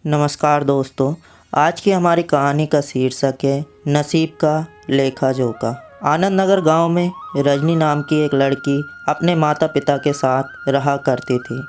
नमस्कार दोस्तों। आज की हमारी कहानी का शीर्षक है नसीब का लेखा जोखा। आनंद नगर गांव में रजनी नाम की एक लड़की अपने माता पिता के साथ रहा करती थी।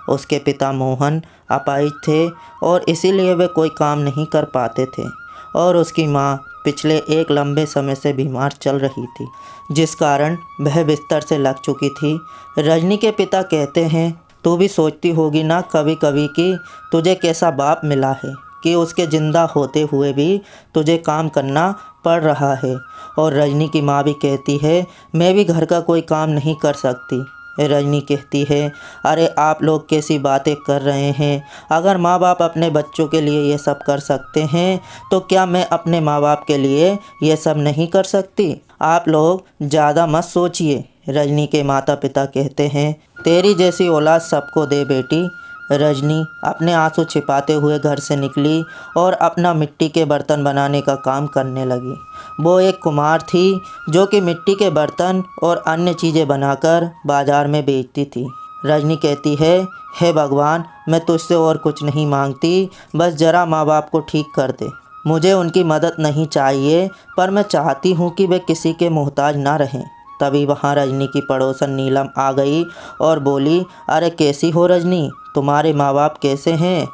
उसके पिता मोहन अपाहिज थे और इसीलिए वे कोई काम नहीं कर पाते थे और उसकी माँ पिछले एक लंबे समय से बीमार चल रही थी, जिस कारण वह बिस्तर से लग चुकी थी। रजनी के पिता कहते हैं, तू भी सोचती होगी ना कभी कभी कि तुझे कैसा बाप मिला है कि उसके ज़िंदा होते हुए भी तुझे काम करना पड़ रहा है। और रजनी की माँ भी कहती है, मैं भी घर का कोई काम नहीं कर सकती। रजनी कहती है, अरे आप लोग कैसी बातें कर रहे हैं। अगर माँ बाप अपने बच्चों के लिए ये सब कर सकते हैं तो क्या मैं अपने माँ बाप के लिए ये सब नहीं कर सकती। आप लोग ज़्यादा मत सोचिए। रजनी के माता पिता कहते हैं, तेरी जैसी औलाद सबको दे बेटी। रजनी अपने आंसू छिपाते हुए घर से निकली और अपना मिट्टी के बर्तन बनाने का काम करने लगी। वो एक कुम्हार थी जो कि मिट्टी के बर्तन और अन्य चीज़ें बनाकर बाज़ार में बेचती थी। रजनी कहती है, हे भगवान, मैं तुझसे और कुछ नहीं मांगती, बस ज़रा माँ बाप को ठीक कर दे। मुझे उनकी मदद नहीं चाहिए, पर मैं चाहती हूँ कि वे किसी के मोहताज ना रहें। तभी वहाँ रजनी की पड़ोसन नीलम आ गई और बोली, अरे कैसी हो रजनी, तुम्हारे माँ बाप कैसे हैं।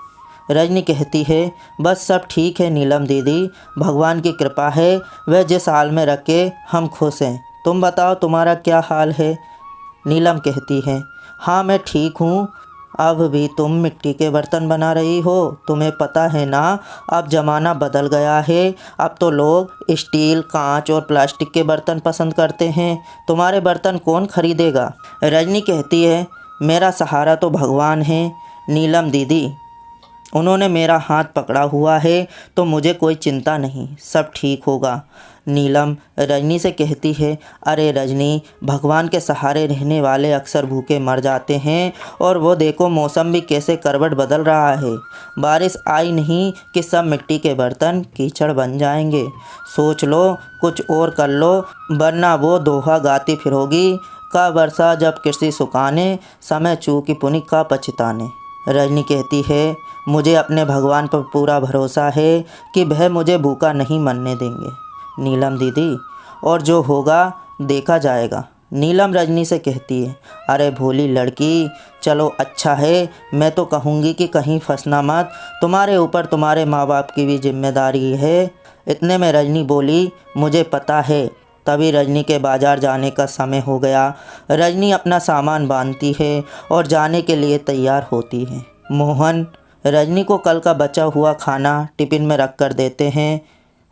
रजनी कहती है, बस सब ठीक है नीलम दीदी, भगवान की कृपा है, वह जिस हाल में रखे हम खुश हैं। तुम बताओ तुम्हारा क्या हाल है। नीलम कहती है, हाँ मैं ठीक हूँ। अब भी तुम मिट्टी के बर्तन बना रही हो। तुम्हें पता है ना, अब ज़माना बदल गया है। अब तो लोग स्टील, कांच और प्लास्टिक के बर्तन पसंद करते हैं। तुम्हारे बर्तन कौन खरीदेगा। रजनी कहती है, मेरा सहारा तो भगवान है नीलम दीदी, उन्होंने मेरा हाथ पकड़ा हुआ है, तो मुझे कोई चिंता नहीं, सब ठीक होगा। नीलम रजनी से कहती है, अरे रजनी, भगवान के सहारे रहने वाले अक्सर भूखे मर जाते हैं। और वो देखो मौसम भी कैसे करवट बदल रहा है। बारिश आई नहीं कि सब मिट्टी के बर्तन कीचड़ बन जाएंगे। सोच लो, कुछ और कर लो, वरना वो दोहा गाती फिरोगी, का वर्षा जब कृषि सुखाने, समय चूकी पुनि का पछताने। रजनी कहती है, मुझे अपने भगवान पर पूरा भरोसा है कि वह मुझे भूखा नहीं मरने देंगे नीलम दीदी, और जो होगा देखा जाएगा। नीलम रजनी से कहती है, अरे भोली लड़की, चलो अच्छा है, मैं तो कहूँगी कि कहीं फंसना मत, तुम्हारे ऊपर तुम्हारे माँ बाप की भी जिम्मेदारी है। इतने में रजनी बोली, मुझे पता है। तभी रजनी के बाज़ार जाने का समय हो गया। रजनी अपना सामान बांधती है और जाने के लिए तैयार होती है। मोहन रजनी को कल का बचा हुआ खाना टिफ़िन में रख कर देते हैं।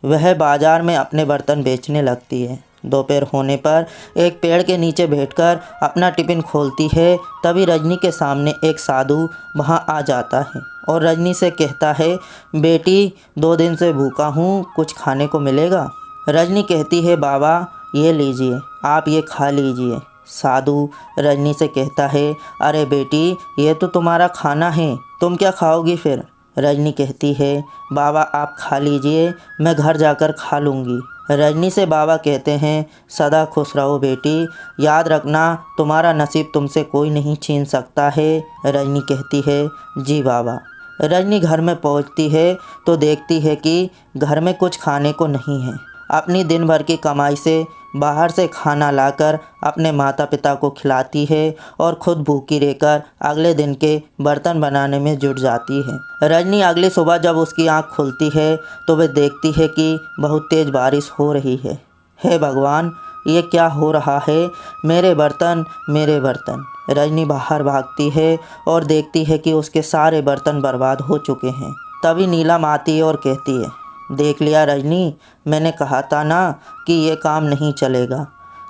वह बाज़ार में अपने बर्तन बेचने लगती है। दोपहर होने पर एक पेड़ के नीचे बैठकर अपना टिफ़िन खोलती है। तभी रजनी के सामने एक साधु वहाँ आ जाता है और रजनी से कहता है, बेटी 2 दिन से भूखा हूँ, कुछ खाने को मिलेगा। रजनी कहती है, बाबा ये लीजिए, आप ये खा लीजिए। साधु रजनी से कहता है, अरे बेटी, ये तो तुम्हारा खाना है, तुम क्या खाओगी फिर। रजनी कहती है, बाबा आप खा लीजिए, मैं घर जाकर खा लूँगी। रजनी से बाबा कहते हैं, सदा खुश रहो बेटी, याद रखना तुम्हारा नसीब तुमसे कोई नहीं छीन सकता है। रजनी कहती है, जी बाबा। रजनी घर में पहुंचती है तो देखती है कि घर में कुछ खाने को नहीं है। अपनी दिन भर की कमाई से बाहर से खाना लाकर अपने माता पिता को खिलाती है और खुद भूखी रहकर अगले दिन के बर्तन बनाने में जुट जाती है। रजनी अगली सुबह जब उसकी आंख खुलती है तो वह देखती है कि बहुत तेज़ बारिश हो रही है। हे भगवान, ये क्या हो रहा है, मेरे बर्तन मेरे बर्तन। रजनी बाहर भागती है और देखती है कि उसके सारे बर्तन बर्बाद हो चुके हैं। तभी नीलम आती है और कहती है, देख लिया रजनी, मैंने कहा था ना कि ये काम नहीं चलेगा।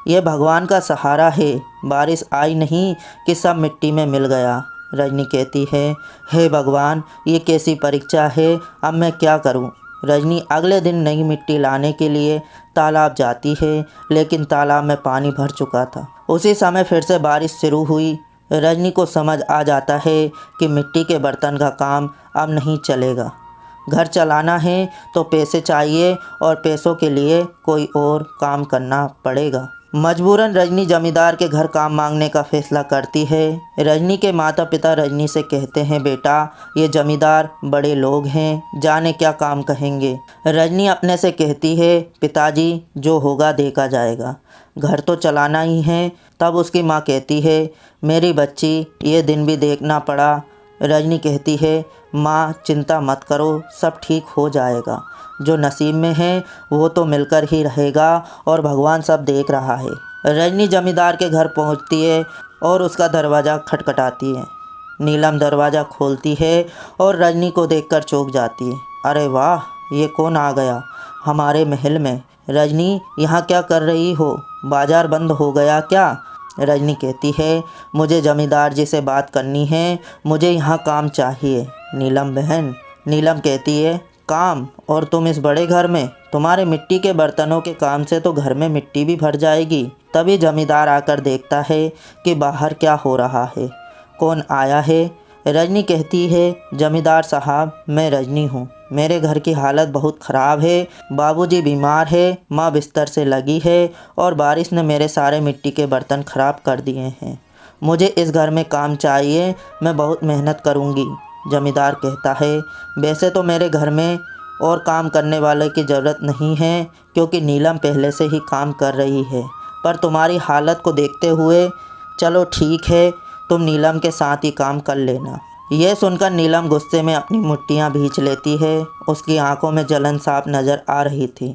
ये भगवान का सहारा है, बारिश आई नहीं कि सब मिट्टी में मिल गया। रजनी कहती है, हे भगवान, ये कैसी परीक्षा है, अब मैं क्या करूं। रजनी अगले दिन नई मिट्टी लाने के लिए तालाब जाती है, लेकिन तालाब में पानी भर चुका था। उसी समय फिर से बारिश शुरू हुई। रजनी को समझ आ जाता है कि मिट्टी के बर्तन का काम अब नहीं चलेगा। घर चलाना है तो पैसे चाहिए और पैसों के लिए कोई और काम करना पड़ेगा। मजबूरन रजनी जमींदार के घर काम मांगने का फैसला करती है। रजनी के माता पिता रजनी से कहते हैं, बेटा ये जमींदार बड़े लोग हैं, जाने क्या काम कहेंगे। रजनी अपने से कहती है, पिताजी जो होगा देखा जाएगा, घर तो चलाना ही है। तब उसकी माँ कहती है, मेरी बच्ची ये दिन भी देखना पड़ा। रजनी कहती है, माँ चिंता मत करो, सब ठीक हो जाएगा, जो नसीब में है वो तो मिलकर ही रहेगा और भगवान सब देख रहा है। रजनी जमींदार के घर पहुंचती है और उसका दरवाज़ा खटखटाती है। नीलम दरवाज़ा खोलती है और रजनी को देखकर चौंक जाती है। अरे वाह, ये कौन आ गया हमारे महल में। रजनी यहाँ क्या कर रही हो, बाजार बंद हो गया क्या। रजनी कहती है, मुझे जमींदार जी से बात करनी है, मुझे यहाँ काम चाहिए। नीलम बहन। नीलम कहती है, काम, और तुम इस बड़े घर में, तुम्हारे मिट्टी के बर्तनों के काम से तो घर में मिट्टी भी भर जाएगी। तभी जमींदार आकर देखता है कि बाहर क्या हो रहा है, कौन आया है। रजनी कहती है, जमींदार साहब मैं रजनी हूँ, मेरे घर की हालत बहुत ख़राब है। बाबूजी बीमार है, माँ बिस्तर से लगी है और बारिश ने मेरे सारे मिट्टी के बर्तन ख़राब कर दिए हैं। मुझे इस घर में काम चाहिए, मैं बहुत मेहनत करूँगी। जमींदार कहता है, वैसे तो मेरे घर में और काम करने वाले की ज़रूरत नहीं है, क्योंकि नीलम पहले से ही काम कर रही है, पर तुम्हारी हालत को देखते हुए चलो ठीक है, तुम नीलम के साथ ही काम कर लेना। यह सुनकर नीलम गुस्से में अपनी मुट्ठियाँ भींच लेती है। उसकी आंखों में जलन साफ नज़र आ रही थी।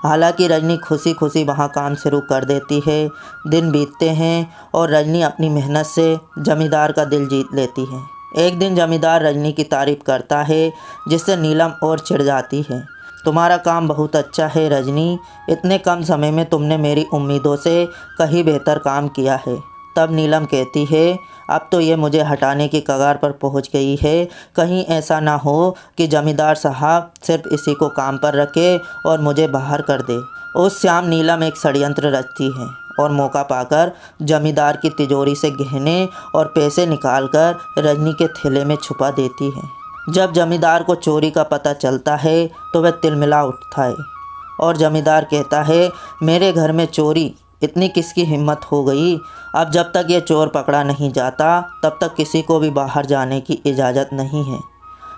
हालांकि रजनी खुशी खुशी वहाँ काम शुरू कर देती है। दिन बीतते हैं और रजनी अपनी मेहनत से जमींदार का दिल जीत लेती है। एक दिन जमींदार रजनी की तारीफ़ करता है, जिससे नीलम और चिढ़ जाती है। तुम्हारा काम बहुत अच्छा है रजनी, इतने कम समय में तुमने मेरी उम्मीदों से कहीं बेहतर काम किया है। तब नीलम कहती है, अब तो ये मुझे हटाने की कगार पर पहुंच गई है, कहीं ऐसा ना हो कि जमींदार साहब सिर्फ इसी को काम पर रखे और मुझे बाहर कर दे। उस शाम नीलम एक षड्यंत्र रचती है और मौका पाकर जमींदार की तिजोरी से गहने और पैसे निकालकर रजनी के थैले में छुपा देती है। जब जमींदार को चोरी का पता चलता है तो वह तिलमिला उठता है और जमींदार कहता है, मेरे घर में चोरी, इतनी किसकी हिम्मत हो गई। अब जब तक ये चोर पकड़ा नहीं जाता तब तक किसी को भी बाहर जाने की इजाज़त नहीं है।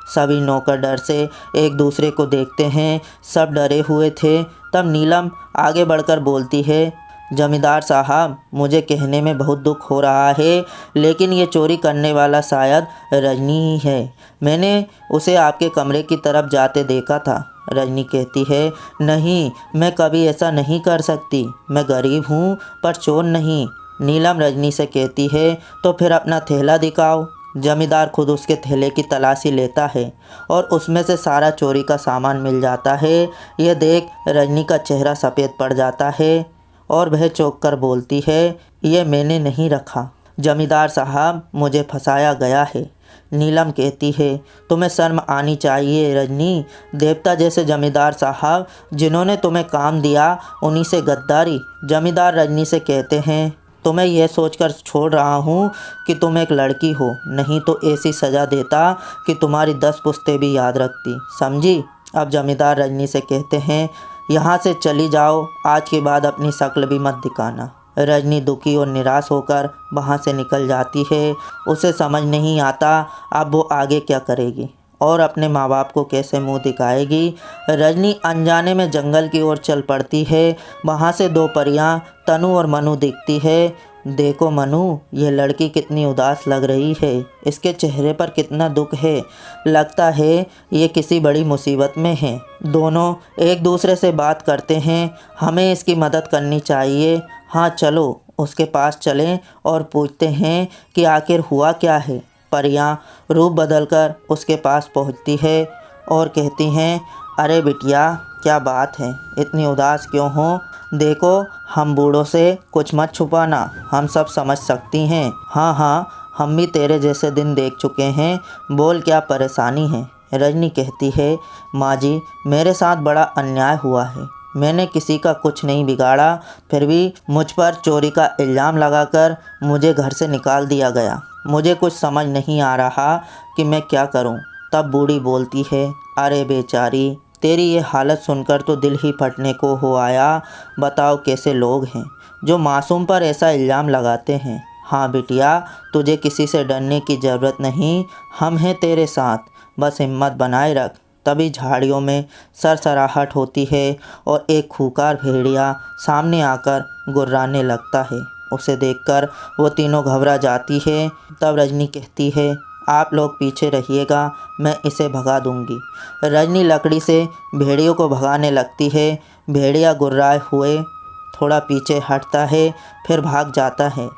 सभी नौकर डर से एक दूसरे को देखते हैं, सब डरे हुए थे। तब नीलम आगे बढ़कर बोलती है, जमींदार साहब मुझे कहने में बहुत दुख हो रहा है, लेकिन ये चोरी करने वाला शायद रजनी ही है। मैंने उसे आपके कमरे की तरफ जाते देखा था। रजनी कहती है, नहीं, मैं कभी ऐसा नहीं कर सकती, मैं गरीब हूँ पर चोर नहीं। नीलम रजनी से कहती है, तो फिर अपना थैला दिखाओ। जमींदार खुद उसके थैले की तलाशी लेता है और उसमें से सारा चोरी का सामान मिल जाता है। यह देख रजनी का चेहरा सफ़ेद पड़ जाता है और वह चौंक कर बोलती है, ये मैंने नहीं रखा, जमींदार साहब मुझे फंसाया गया है। नीलम कहती है, तुम्हें शर्म आनी चाहिए रजनी, देवता जैसे जमींदार साहब जिन्होंने तुम्हें काम दिया उन्हीं से गद्दारी। जमींदार रजनी से कहते हैं, तुम्हें यह सोचकर छोड़ रहा हूँ कि तुम एक लड़की हो, नहीं तो ऐसी सज़ा देता कि तुम्हारी 10 पुश्तें भी याद रखती, समझी। अब जमींदार रजनी से कहते हैं, यहाँ से चली जाओ, आज के बाद अपनी शक्ल भी मत दिखाना। रजनी दुखी और निराश होकर वहाँ से निकल जाती है। उसे समझ नहीं आता अब वो आगे क्या करेगी और अपने माँ बाप को कैसे मुंह दिखाएगी। रजनी अनजाने में जंगल की ओर चल पड़ती है। वहाँ से 2 परियां तनु और मनु दिखती है। देखो मनु, ये लड़की कितनी उदास लग रही है, इसके चेहरे पर कितना दुख है, लगता है ये किसी बड़ी मुसीबत में है। दोनों एक दूसरे से बात करते हैं, हमें इसकी मदद करनी चाहिए। हाँ चलो उसके पास चलें और पूछते हैं कि आखिर हुआ क्या है। परियां रूप बदलकर उसके पास पहुंचती है और कहती हैं, अरे बिटिया क्या बात है, इतनी उदास क्यों हो। देखो हम बूढ़ों से कुछ मत छुपाना, हम सब समझ सकती हैं। हाँ हाँ, हम भी तेरे जैसे दिन देख चुके हैं, बोल क्या परेशानी है। रजनी कहती है, माँ जी मेरे साथ बड़ा अन्याय हुआ है, मैंने किसी का कुछ नहीं बिगाड़ा, फिर भी मुझ पर चोरी का इल्ज़ाम लगाकर मुझे घर से निकाल दिया गया। मुझे कुछ समझ नहीं आ रहा कि मैं क्या करूं। तब बूढ़ी बोलती है, अरे बेचारी तेरी ये हालत सुनकर तो दिल ही फटने को हो आया। बताओ कैसे लोग हैं जो मासूम पर ऐसा इल्ज़ाम लगाते हैं। हाँ बिटिया, तुझे किसी से डरने की ज़रूरत नहीं, हम हैं तेरे साथ, बस हिम्मत बनाए रख। तभी झाड़ियों में सरसराहट होती है और एक खूंखार भेड़िया सामने आकर गुर्राने लगता है। उसे देखकर वो तीनों घबरा जाती है। तब रजनी कहती है, आप लोग पीछे रहिएगा, मैं इसे भगा दूंगी। रजनी लकड़ी से भेड़ियों को भगाने लगती है। भेड़िया गुर्राए हुए थोड़ा पीछे हटता है, फिर भाग जाता है।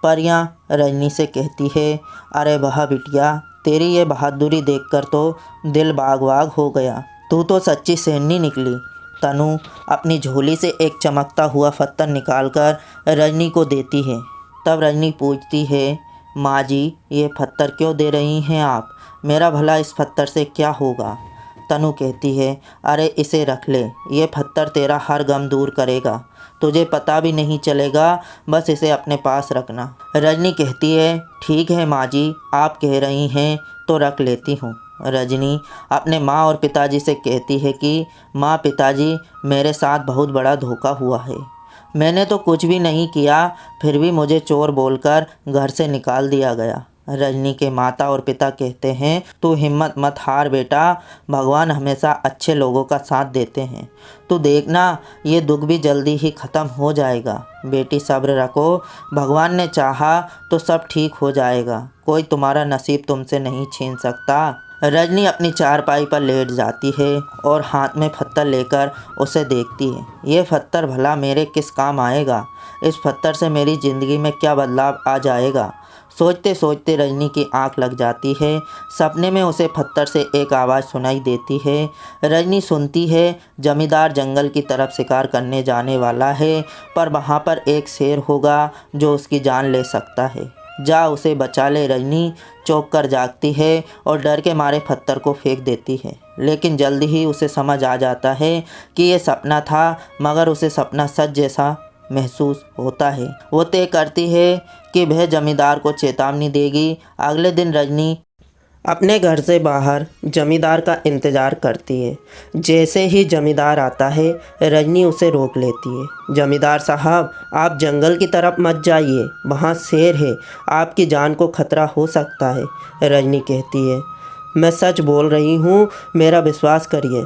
परियां रजनी से कहती है, अरे वाह बिटिया, तेरी ये बहादुरी देखकर तो दिल बाग बाग हो गया। तू तो सच्ची सैनी निकली। तनु अपनी झोली से एक चमकता हुआ पत्थर निकालकर रजनी को देती है। तब रजनी पूछती है, माँ जी, ये पत्थर क्यों दे रही हैं आप? मेरा भला इस पत्थर से क्या होगा? तनु कहती है, अरे इसे रख ले, ये पत्थर तेरा हर गम दूर करेगा, तुझे पता भी नहीं चलेगा, बस इसे अपने पास रखना। रजनी कहती है, ठीक है माँ जी, आप कह रही हैं तो रख लेती हूँ। रजनी अपने माँ और पिताजी से कहती है कि माँ पिताजी, मेरे साथ बहुत बड़ा धोखा हुआ है। मैंने तो कुछ भी नहीं किया, फिर भी मुझे चोर बोलकर घर से निकाल दिया गया। रजनी के माता और पिता कहते हैं, तू हिम्मत मत हार बेटा, भगवान हमेशा अच्छे लोगों का साथ देते हैं। तू देखना, ये दुख भी जल्दी ही ख़त्म हो जाएगा। बेटी सब्र रखो, भगवान ने चाहा तो सब ठीक हो जाएगा, कोई तुम्हारा नसीब तुमसे नहीं छीन सकता। रजनी अपनी चारपाई पर लेट जाती है और हाथ में पत्थर लेकर उसे देखती है। ये पत्थर भला मेरे किस काम आएगा? इस पत्थर से मेरी ज़िंदगी में क्या बदलाव आ जाएगा? सोचते सोचते रजनी की आंख लग जाती है। सपने में उसे पत्थर से एक आवाज़ सुनाई देती है। रजनी सुनती है, जमींदार जंगल की तरफ शिकार करने जाने वाला है, पर वहाँ पर एक शेर होगा जो उसकी जान ले सकता है। जा उसे बचा ले। रजनी चौंक कर जागती है और डर के मारे पत्थर को फेंक देती है, लेकिन जल्दी ही उसे समझ आ जाता है कि ये सपना था, मगर उसे सपना सच जैसा महसूस होता है। वो तय करती है कि वह जमींदार को चेतावनी देगी। अगले दिन रजनी अपने घर से बाहर जमींदार का इंतज़ार करती है। जैसे ही जमींदार आता है, रजनी उसे रोक लेती है। जमींदार साहब, आप जंगल की तरफ मत जाइए, वहाँ शेर है, आपकी जान को खतरा हो सकता है। रजनी कहती है, मैं सच बोल रही हूँ, मेरा विश्वास करिए।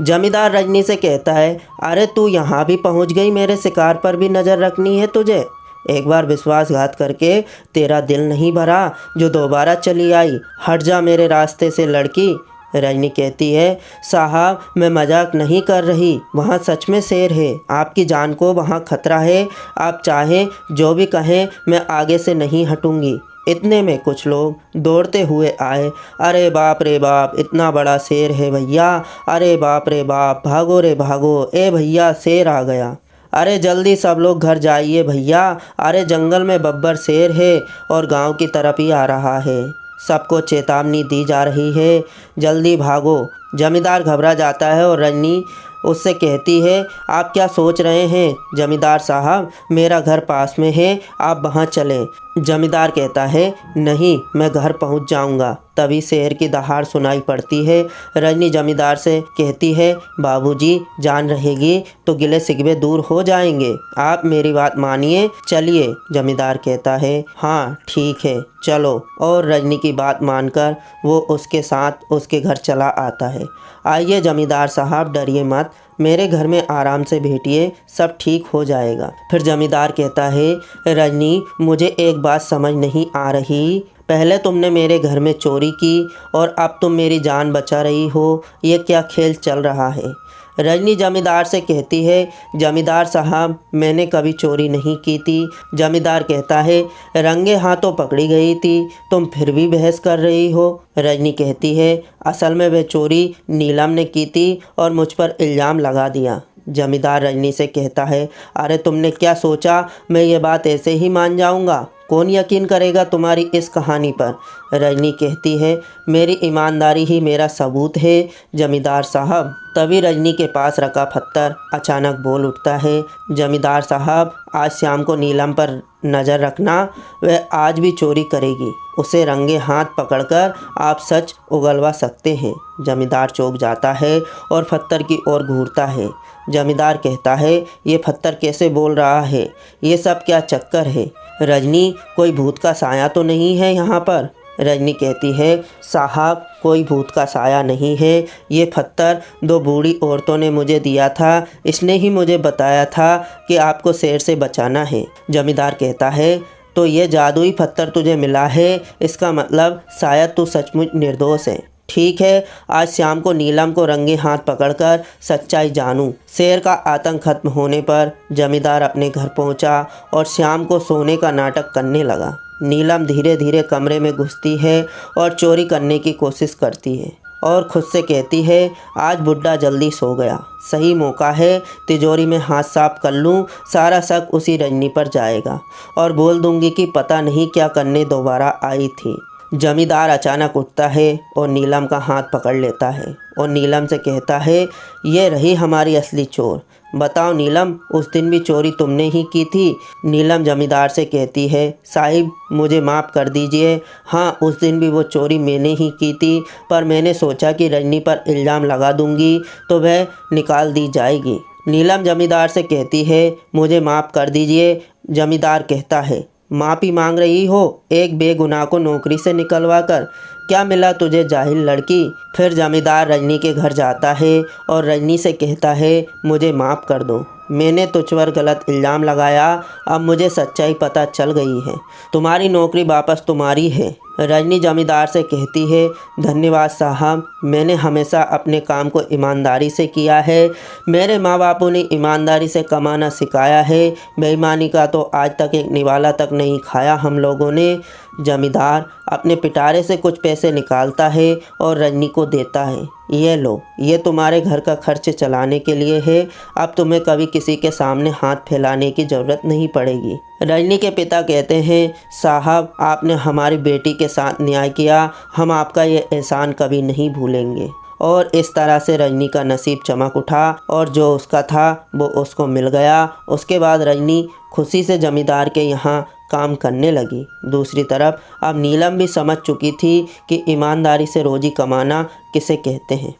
जमींदार रजनी से कहता है, अरे तू यहाँ भी पहुँच गई, मेरे शिकार पर भी नज़र रखनी है तुझे? एक बार विश्वासघात करके तेरा दिल नहीं भरा जो दोबारा चली आई? हट जा मेरे रास्ते से लड़की। रजनी कहती है, साहब मैं मजाक नहीं कर रही, वहाँ सच में शेर है, आपकी जान को वहाँ खतरा है, आप चाहें जो भी कहें, मैं आगे से नहीं हटूंगी। इतने में कुछ लोग दौड़ते हुए आए। अरे बाप रे बाप, इतना बड़ा शेर है भैया, अरे बाप रे बाप, भागो रे भागो, ए भैया शेर आ गया, अरे जल्दी सब लोग घर जाइए भैया, अरे जंगल में बब्बर शेर है और गांव की तरफ ही आ रहा है, सबको चेतावनी दी जा रही है, जल्दी भागो। जमींदार घबरा जाता है और रजनी उससे कहती है, आप क्या सोच रहे हैं जमींदार साहब, मेरा घर पास में है, आप वहाँ चलें। जमींदार कहता है, नहीं, मैं घर पहुँच जाऊँगा। तभी शेर की दहाड़ सुनाई पड़ती है। रजनी जमींदार से कहती है, बाबूजी, जान रहेगी तो गिले शिकवे दूर हो जाएंगे, आप मेरी बात मानिए, चलिए। जमींदार कहता है, हाँ ठीक है, चलो। और रजनी की बात मानकर वो उसके साथ उसके घर चला आता है। आइए जमींदार साहब, डरिए मत, मेरे घर में आराम से बैठिए, सब ठीक हो जाएगा। फिर जमींदार कहता है, रजनी, मुझे एक बात समझ नहीं आ रही, पहले तुमने मेरे घर में चोरी की और अब तुम मेरी जान बचा रही हो, ये क्या खेल चल रहा है? रजनी जमींदार से कहती है, जमींदार साहब, मैंने कभी चोरी नहीं की थी। जमींदार कहता है, रंगे हाथों पकड़ी गई थी, तुम फिर भी बहस कर रही हो। रजनी कहती है, असल में वह चोरी नीलम ने की थी और मुझ पर इल्ज़ाम लगा दिया। जमींदार रजनी से कहता है, अरे तुमने क्या सोचा, मैं ये बात ऐसे ही मान जाऊंगा? कौन यकीन करेगा तुम्हारी इस कहानी पर। रजनी कहती है, मेरी ईमानदारी ही मेरा सबूत है जमींदार साहब। तभी रजनी के पास रखा पत्थर अचानक बोल उठता है, जमींदार साहब, आज शाम को नीलम पर नज़र रखना, वह आज भी चोरी करेगी। उसे रंगे हाथ पकड़कर आप सच उगलवा सकते हैं। जमींदार चौंक जाता है और पत्थर की ओर घूरता है। जमींदार कहता है, ये पत्थर कैसे बोल रहा है, ये सब क्या चक्कर है। रजनी, कोई भूत का साया तो नहीं है यहाँ पर। रजनी कहती है, साहब, कोई भूत का साया नहीं है, ये पत्थर 2 बूढ़ी औरतों ने मुझे दिया था। इसने ही मुझे बताया था कि आपको शेर से बचाना है। जमींदार कहता है, तो ये जादुई पत्थर तुझे मिला है, इसका मतलब शायद तू सचमुच निर्दोष है। ठीक है, आज शाम को नीलम को रंगे हाथ पकड़कर सच्चाई जानूं। शेर का आतंक खत्म होने पर जमींदार अपने घर पहुंचा और शाम को सोने का नाटक करने लगा। नीलम धीरे धीरे कमरे में घुसती है और चोरी करने की कोशिश करती है और खुद से कहती है, आज बुड्ढा जल्दी सो गया, सही मौका है, तिजोरी में हाथ साफ कर लूँ। सारा शक उसी रजनी पर जाएगा और बोल दूंगी कि पता नहीं क्या करने दोबारा आई थी। जमींदार अचानक उठता है और नीलम का हाथ पकड़ लेता है और नीलम से कहता है, ये रही हमारी असली चोर। बताओ नीलम, उस दिन भी चोरी तुमने ही की थी। नीलम जमींदार से कहती है, साहिब, मुझे माफ़ कर दीजिए। हाँ, उस दिन भी वो चोरी मैंने ही की थी, पर मैंने सोचा कि रजनी पर इल्ज़ाम लगा दूंगी तो वह निकाल दी जाएगी। नीलम जमींदार से कहती है, मुझे माफ़ कर दीजिए। जमींदार कहता है, माफ़ी मांग रही हो एक बेगुनाह को नौकरी से निकलवा कर? क्या मिला तुझे जाहिल लड़की। फिर जमींदार रजनी के घर जाता है और रजनी से कहता है, मुझे माफ़ कर दो, मैंने तुझ पर गलत इल्ज़ाम लगाया, अब मुझे सच्चाई पता चल गई है, तुम्हारी नौकरी वापस तुम्हारी है। रजनी जमींदार से कहती है, धन्यवाद साहब, मैंने हमेशा अपने काम को ईमानदारी से किया है। मेरे माँ बापों ने ईमानदारी से कमाना सिखाया है, बेईमानी का तो आज तक एक निवाला तक नहीं खाया हम लोगों ने। जमींदार अपने पिटारे से कुछ पैसे निकालता है और रजनी को देता है, ये लो, ये तुम्हारे घर का खर्च चलाने के लिए है, अब तुम्हें कभी किसी के सामने हाथ फैलाने की ज़रूरत नहीं पड़ेगी। रजनी के पिता कहते हैं, साहब, आपने हमारी बेटी के साथ न्याय किया, हम आपका ये एहसान कभी नहीं भूलेंगे। और इस तरह से रजनी का नसीब चमक उठा और जो उसका था वो उसको मिल गया। उसके बाद रजनी खुशी से जमींदार के यहाँ काम करने लगी। दूसरी तरफ अब नीलम भी समझ चुकी थी कि ईमानदारी से रोजी कमाना किसे कहते हैं।